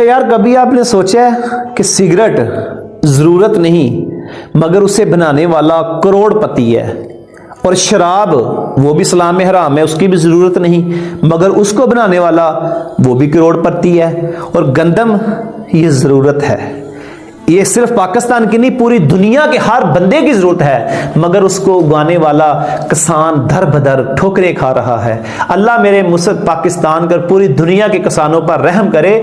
यार कभी आपने सोचा है कि सिगरेट जरूरत नहीं मगर उसे बनाने वाला करोड़पति है, और शराब वो भी इस्लाम में हराम है, उसकी भी जरूरत नहीं मगर उसको बनाने वाला वो भी करोड़पति है, और गंदम ये जरूरत है। ये सिर्फ पाकिस्तान की नहीं पूरी दुनिया के हर बंदे की जरूरत है, मगर उसको उगाने वाला किसान दर बदर ठोकरें खा रहा है। अल्लाह मेरे मुसद पाकिस्तान कर पूरी दुनिया के किसानों पर रहम करे।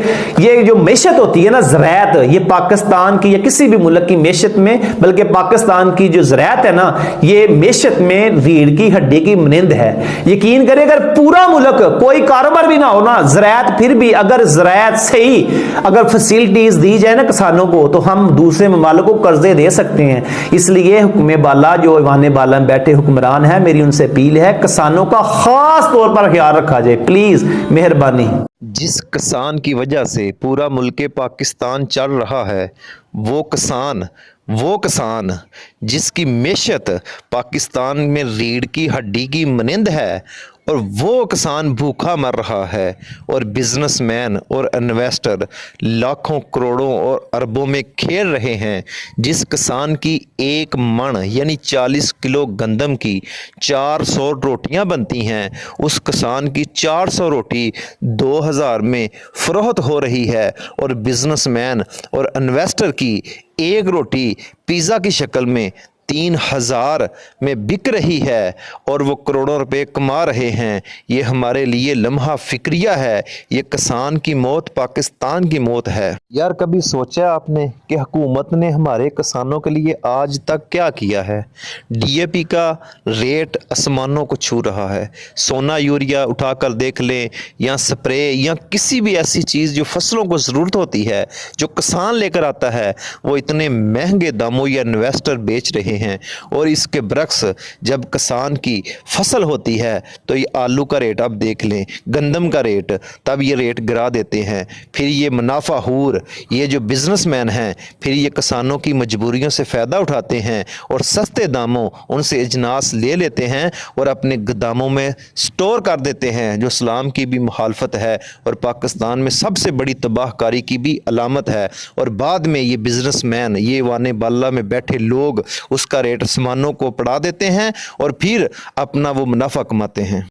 ये जो मेशत होती है ना ज़राअत, ये पाकिस्तान की या किसी भी मुल्क की मेशत में, बल्कि पाकिस्तान की जो ज़राअत है ना, ये मेशत में रीढ़ की हड्डी की मानंद है। यकीन करें अगर पूरा मुल्क कोई कारोबार भी ना हो ना, ज़राअत फिर भी अगर ज़राअत सही अगर फैसिलिटीज दी जाए ना किसानों को, तो हम दूसरे ममालिक को कर्जे दे सकते हैं। इसलिए हुक्म बाला जो ईवान बाला में बैठे हुक्मरान है, मेरी उनसे अपील है किसानों का खास तौर पर ख्याल रखा जाए, प्लीज मेहरबानी। जिस किसान की वजह से पूरा मुल्क पाकिस्तान चल रहा है, वो किसान जिसकी मेशत पाकिस्तान में रीढ़ की हड्डी की मानंद है, और वो किसान भूखा मर रहा है, और बिजनेसमैन और इन्वेस्टर लाखों करोड़ों और अरबों में खेल रहे हैं। जिस किसान की एक मन यानी 40 किलो गंदम की 400 रोटियां बनती हैं, उस किसान की 400 रोटी 2000 में फरोख्त हो रही है, और बिजनेसमैन और इन्वेस्टर की एक रोटी पिज़्ज़ा की शक्ल में 3000 में बिक रही है, और वो करोड़ों रुपए कमा रहे हैं। ये हमारे लिए लम्हा फिक्रिया है। ये किसान की मौत पाकिस्तान की मौत है। यार कभी सोचा आपने कि हुकूमत ने हमारे किसानों के लिए आज तक क्या किया है? डीएपी का रेट आसमानों को छू रहा है। सोना यूरिया उठाकर देख लें, या स्प्रे या किसी भी ऐसी चीज़ जो फसलों को ज़रूरत होती है, जो किसान लेकर आता है, वो इतने महंगे दामों या इन्वेस्टर बेच रहे हैं। और इसके बरक्स जब किसान की फसल होती है तो ये आलू का रेट आप देख लें, गंदम का रेट, तब ये रेट गिरा देते हैं। फिर ये मुनाफा हूर, ये जो बिजनेसमैन हैं, फिर ये किसानों की मजबूरियों से फ़ायदा उठाते हैं और सस्ते दामों उनसे अजनास ले लेते हैं और अपने गोदामों में स्टोर कर देते हैं, जो इस्लाम की भी मुखालफत है और पाकिस्तान में सबसे बड़ी तबाहकारी की भी अलामत है। और बाद में ये बिजनेसमैन, ये ईवान बाला में बैठे लोग उसका रेट आसमानों को पड़ा देते हैं और फिर अपना वो मुनाफा कमाते हैं।